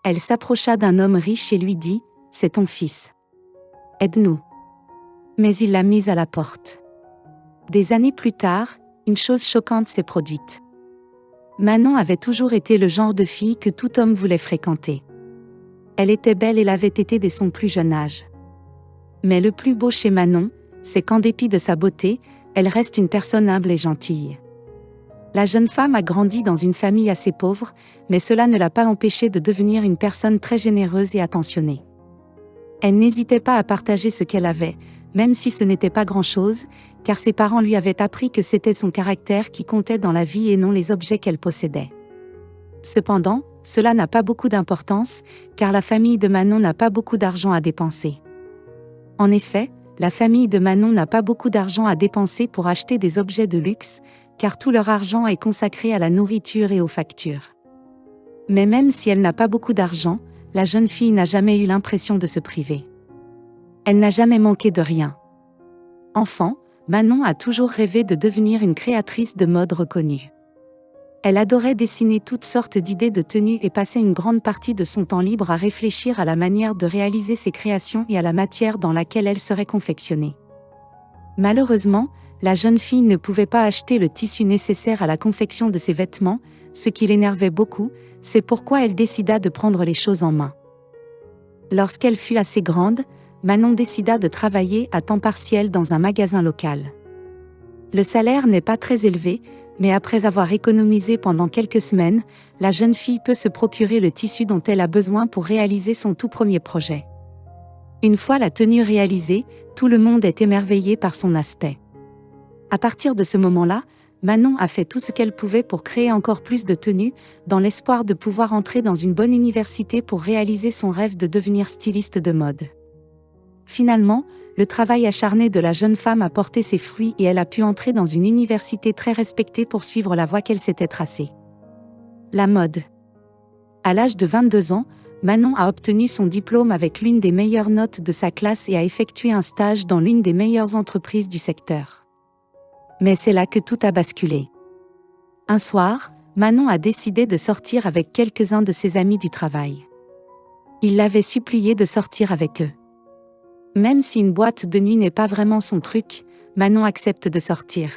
Elle s'approcha d'un homme riche et lui dit : « C'est ton fils. Aide-nous. » Mais il l'a mise à la porte. Des années plus tard, une chose choquante s'est produite. Manon avait toujours été le genre de fille que tout homme voulait fréquenter. Elle était belle et l'avait été dès son plus jeune âge. Mais le plus beau chez Manon, c'est qu'en dépit de sa beauté, elle reste une personne humble et gentille. La jeune femme a grandi dans une famille assez pauvre, mais cela ne l'a pas empêchée de devenir une personne très généreuse et attentionnée. Elle n'hésitait pas à partager ce qu'elle avait, même si ce n'était pas grand-chose, car ses parents lui avaient appris que c'était son caractère qui comptait dans la vie et non les objets qu'elle possédait. Cependant, cela n'a pas beaucoup d'importance, car la famille de Manon n'a pas beaucoup d'argent à dépenser. En effet, la famille de Manon n'a pas beaucoup d'argent à dépenser pour acheter des objets de luxe, car tout leur argent est consacré à la nourriture et aux factures. Mais même si elle n'a pas beaucoup d'argent, la jeune fille n'a jamais eu l'impression de se priver. Elle n'a jamais manqué de rien. Enfant, Manon a toujours rêvé de devenir une créatrice de mode reconnue. Elle adorait dessiner toutes sortes d'idées de tenues et passait une grande partie de son temps libre à réfléchir à la manière de réaliser ses créations et à la matière dans laquelle elles seraient confectionnées. Malheureusement, la jeune fille ne pouvait pas acheter le tissu nécessaire à la confection de ses vêtements, ce qui l'énervait beaucoup, c'est pourquoi elle décida de prendre les choses en main. Lorsqu'elle fut assez grande, Manon décida de travailler à temps partiel dans un magasin local. Le salaire n'est pas très élevé, mais après avoir économisé pendant quelques semaines, la jeune fille peut se procurer le tissu dont elle a besoin pour réaliser son tout premier projet. Une fois la tenue réalisée, tout le monde est émerveillé par son aspect. À partir de ce moment-là, Manon a fait tout ce qu'elle pouvait pour créer encore plus de tenues, dans l'espoir de pouvoir entrer dans une bonne université pour réaliser son rêve de devenir styliste de mode. Finalement, le travail acharné de la jeune femme a porté ses fruits et elle a pu entrer dans une université très respectée pour suivre la voie qu'elle s'était tracée. La mode. À l'âge de 22 ans, Manon a obtenu son diplôme avec l'une des meilleures notes de sa classe et a effectué un stage dans l'une des meilleures entreprises du secteur. Mais c'est là que tout a basculé. Un soir, Manon a décidé de sortir avec quelques-uns de ses amis du travail. Il l'avait supplié de sortir avec eux. Même si une boîte de nuit n'est pas vraiment son truc, Manon accepte de sortir.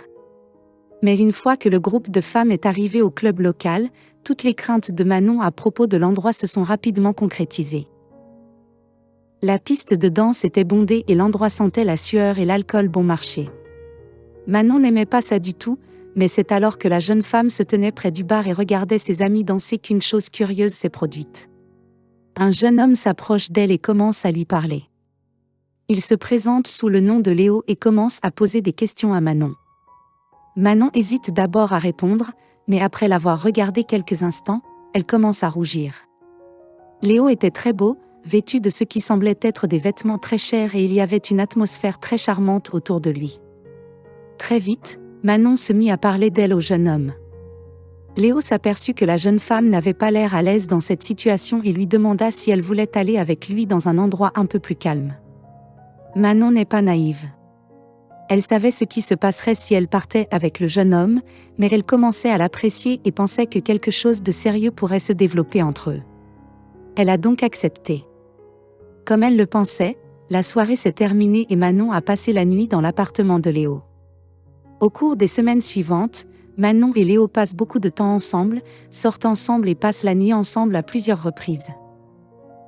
Mais une fois que le groupe de femmes est arrivé au club local, toutes les craintes de Manon à propos de l'endroit se sont rapidement concrétisées. La piste de danse était bondée et l'endroit sentait la sueur et l'alcool bon marché. Manon n'aimait pas ça du tout, mais c'est alors que la jeune femme se tenait près du bar et regardait ses amis danser qu'une chose curieuse s'est produite. Un jeune homme s'approche d'elle et commence à lui parler. Il se présente sous le nom de Léo et commence à poser des questions à Manon. Manon hésite d'abord à répondre, mais après l'avoir regardé quelques instants, elle commence à rougir. Léo était très beau, vêtu de ce qui semblait être des vêtements très chers et il y avait une atmosphère très charmante autour de lui. Très vite, Manon se mit à parler d'elle au jeune homme. Léo s'aperçut que la jeune femme n'avait pas l'air à l'aise dans cette situation et lui demanda si elle voulait aller avec lui dans un endroit un peu plus calme. Manon n'est pas naïve. Elle savait ce qui se passerait si elle partait avec le jeune homme, mais elle commençait à l'apprécier et pensait que quelque chose de sérieux pourrait se développer entre eux. Elle a donc accepté. Comme elle le pensait, la soirée s'est terminée et Manon a passé la nuit dans l'appartement de Léo. Au cours des semaines suivantes, Manon et Léo passent beaucoup de temps ensemble, sortent ensemble et passent la nuit ensemble à plusieurs reprises.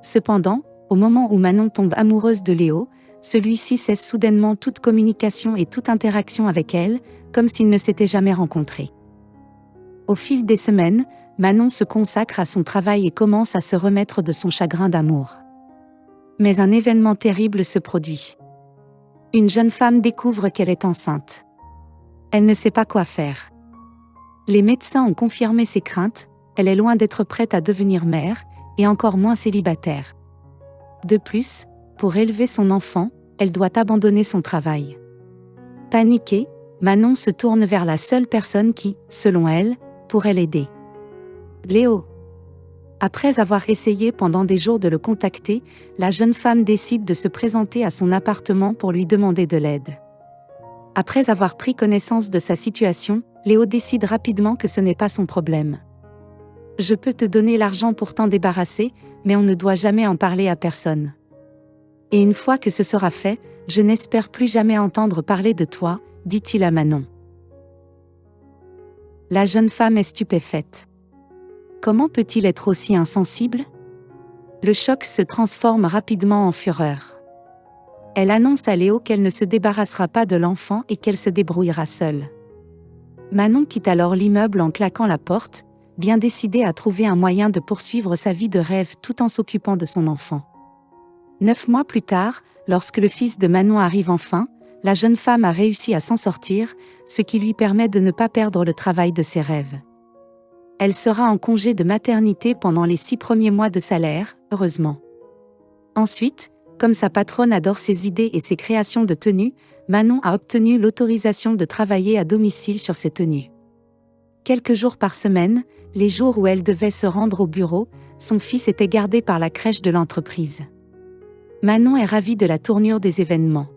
Cependant, au moment où Manon tombe amoureuse de Léo, celui-ci cesse soudainement toute communication et toute interaction avec elle, comme s'ils ne s'étaient jamais rencontrés. Au fil des semaines, Manon se consacre à son travail et commence à se remettre de son chagrin d'amour. Mais un événement terrible se produit. Une jeune femme découvre qu'elle est enceinte. Elle ne sait pas quoi faire. Les médecins ont confirmé ses craintes, elle est loin d'être prête à devenir mère, et encore moins célibataire. De plus, pour élever son enfant, elle doit abandonner son travail. Paniquée, Manon se tourne vers la seule personne qui, selon elle, pourrait l'aider. Léo. Après avoir essayé pendant des jours de le contacter, la jeune femme décide de se présenter à son appartement pour lui demander de l'aide. Après avoir pris connaissance de sa situation, Léo décide rapidement que ce n'est pas son problème. Je peux te donner l'argent pour t'en débarrasser, mais on ne doit jamais en parler à personne. Et une fois que ce sera fait, je n'espère plus jamais entendre parler de toi, dit-il à Manon. La jeune femme est stupéfaite. Comment peut-il être aussi insensible ? Le choc se transforme rapidement en fureur. Elle annonce à Léo qu'elle ne se débarrassera pas de l'enfant et qu'elle se débrouillera seule. Manon quitte alors l'immeuble en claquant la porte, bien décidée à trouver un moyen de poursuivre sa vie de rêve tout en s'occupant de son enfant. 9 mois plus tard, lorsque le fils de Manon arrive enfin, la jeune femme a réussi à s'en sortir, ce qui lui permet de ne pas perdre le travail de ses rêves. Elle sera en congé de maternité pendant les 6 premiers mois de salaire, heureusement. Ensuite, comme sa patronne adore ses idées et ses créations de tenues, Manon a obtenu l'autorisation de travailler à domicile sur ses tenues. Quelques jours par semaine, les jours où elle devait se rendre au bureau, son fils était gardé par la crèche de l'entreprise. Manon est ravie de la tournure des événements.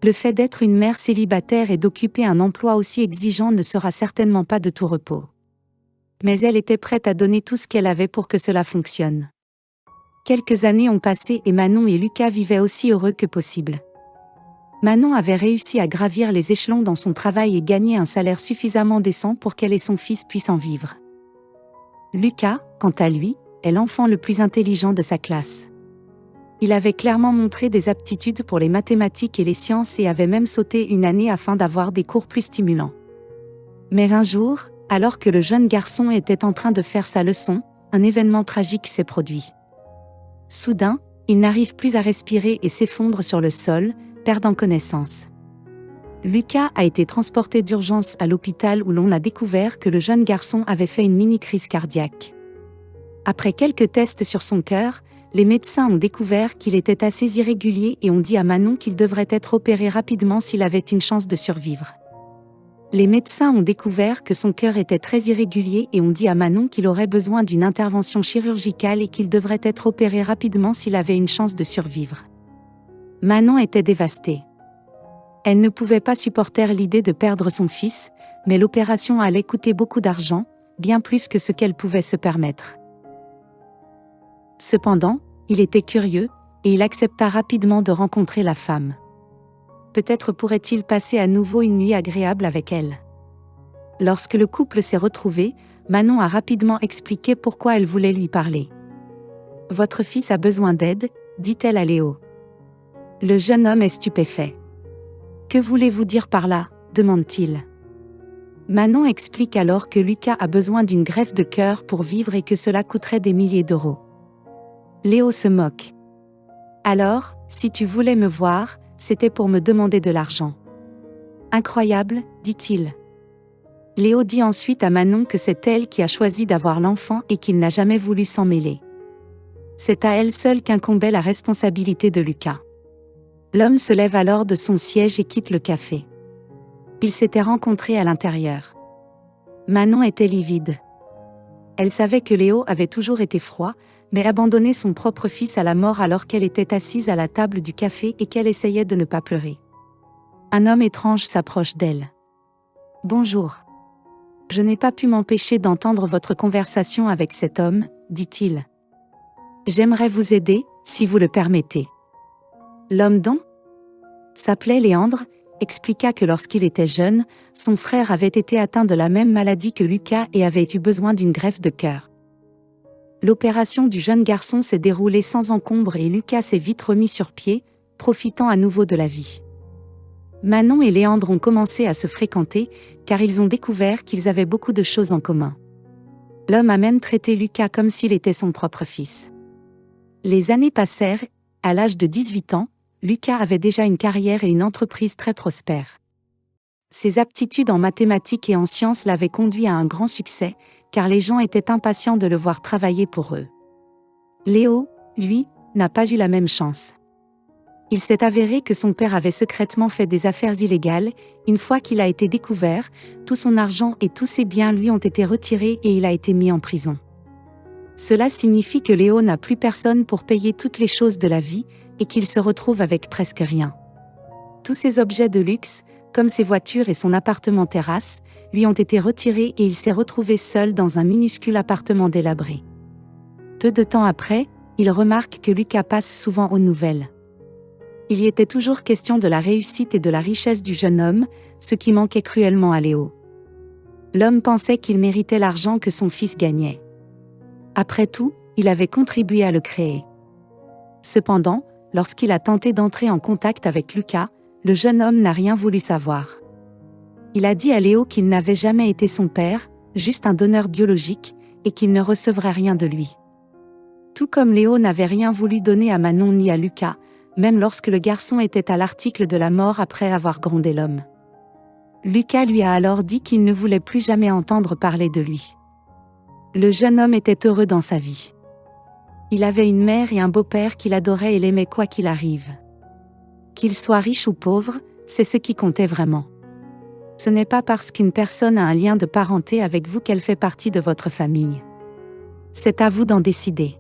Le fait d'être une mère célibataire et d'occuper un emploi aussi exigeant ne sera certainement pas de tout repos. Mais elle était prête à donner tout ce qu'elle avait pour que cela fonctionne. Quelques années ont passé et Manon et Lucas vivaient aussi heureux que possible. Manon avait réussi à gravir les échelons dans son travail et gagner un salaire suffisamment décent pour qu'elle et son fils puissent en vivre. Lucas, quant à lui, est l'enfant le plus intelligent de sa classe. Il avait clairement montré des aptitudes pour les mathématiques et les sciences et avait même sauté une année afin d'avoir des cours plus stimulants. Mais un jour, alors que le jeune garçon était en train de faire sa leçon, un événement tragique s'est produit. Soudain, il n'arrive plus à respirer et s'effondre sur le sol, perdant connaissance. Lucas a été transporté d'urgence à l'hôpital où l'on a découvert que le jeune garçon avait fait une mini-crise cardiaque. Après quelques tests sur son cœur, les médecins ont découvert qu'il était assez irrégulier et ont dit à Manon qu'il devrait être opéré rapidement s'il avait une chance de survivre. Les médecins ont découvert que son cœur était très irrégulier et ont dit à Manon qu'il aurait besoin d'une intervention chirurgicale et qu'il devrait être opéré rapidement s'il avait une chance de survivre. Manon était dévastée. Elle ne pouvait pas supporter l'idée de perdre son fils, mais l'opération allait coûter beaucoup d'argent, bien plus que ce qu'elle pouvait se permettre. Cependant, il était curieux, et il accepta rapidement de rencontrer la femme. Peut-être pourrait-il passer à nouveau une nuit agréable avec elle. Lorsque le couple s'est retrouvé, Manon a rapidement expliqué pourquoi elle voulait lui parler. « Votre fils a besoin d'aide », dit-elle à Léo. Le jeune homme est stupéfait. « Que voulez-vous dire par là ?» demande-t-il. Manon explique alors que Lucas a besoin d'une greffe de cœur pour vivre et que cela coûterait des milliers d'euros. Léo se moque. « Alors, si tu voulais me voir, c'était pour me demander de l'argent. » « Incroyable, dit-il. Léo dit ensuite à Manon que c'est elle qui a choisi d'avoir l'enfant et qu'il n'a jamais voulu s'en mêler. C'est à elle seule qu'incombait la responsabilité de Lucas. L'homme se lève alors de son siège et quitte le café. Ils s'étaient rencontrés à l'intérieur. Manon était livide. Elle savait que Léo avait toujours été froid, mais abandonné son propre fils à la mort alors qu'elle était assise à la table du café et qu'elle essayait de ne pas pleurer. Un homme étrange s'approche d'elle. « Bonjour. Je n'ai pas pu m'empêcher d'entendre votre conversation avec cet homme, dit-il. J'aimerais vous aider, si vous le permettez. » L'homme dont s'appelait Léandre, expliqua que lorsqu'il était jeune, son frère avait été atteint de la même maladie que Lucas et avait eu besoin d'une greffe de cœur. L'opération du jeune garçon s'est déroulée sans encombre et Lucas s'est vite remis sur pied, profitant à nouveau de la vie. Manon et Léandre ont commencé à se fréquenter, car ils ont découvert qu'ils avaient beaucoup de choses en commun. L'homme a même traité Lucas comme s'il était son propre fils. Les années passèrent, à l'âge de 18 ans, Lucas avait déjà une carrière et une entreprise très prospère. Ses aptitudes en mathématiques et en sciences l'avaient conduit à un grand succès, car les gens étaient impatients de le voir travailler pour eux. Léo, lui, n'a pas eu la même chance. Il s'est avéré que son père avait secrètement fait des affaires illégales. Une fois qu'il a été découvert, tout son argent et tous ses biens lui ont été retirés et il a été mis en prison. Cela signifie que Léo n'a plus personne pour payer toutes les choses de la vie et qu'il se retrouve avec presque rien. Tous ses objets de luxe, comme ses voitures et son appartement-terrasse, lui ont été retirés et il s'est retrouvé seul dans un minuscule appartement délabré. Peu de temps après, il remarque que Lucas passe souvent aux nouvelles. Il y était toujours question de la réussite et de la richesse du jeune homme, ce qui manquait cruellement à Léo. L'homme pensait qu'il méritait l'argent que son fils gagnait. Après tout, il avait contribué à le créer. Cependant, lorsqu'il a tenté d'entrer en contact avec Lucas, le jeune homme n'a rien voulu savoir. Il a dit à Léo qu'il n'avait jamais été son père, juste un donneur biologique, et qu'il ne recevrait rien de lui. Tout comme Léo n'avait rien voulu donner à Manon ni à Lucas, même lorsque le garçon était à l'article de la mort après avoir grondé l'homme. Lucas lui a alors dit qu'il ne voulait plus jamais entendre parler de lui. Le jeune homme était heureux dans sa vie. Il avait une mère et un beau-père qu'il adorait et l'aimait quoi qu'il arrive. Qu'il soit riche ou pauvre, c'est ce qui comptait vraiment. Ce n'est pas parce qu'une personne a un lien de parenté avec vous qu'elle fait partie de votre famille. C'est à vous d'en décider.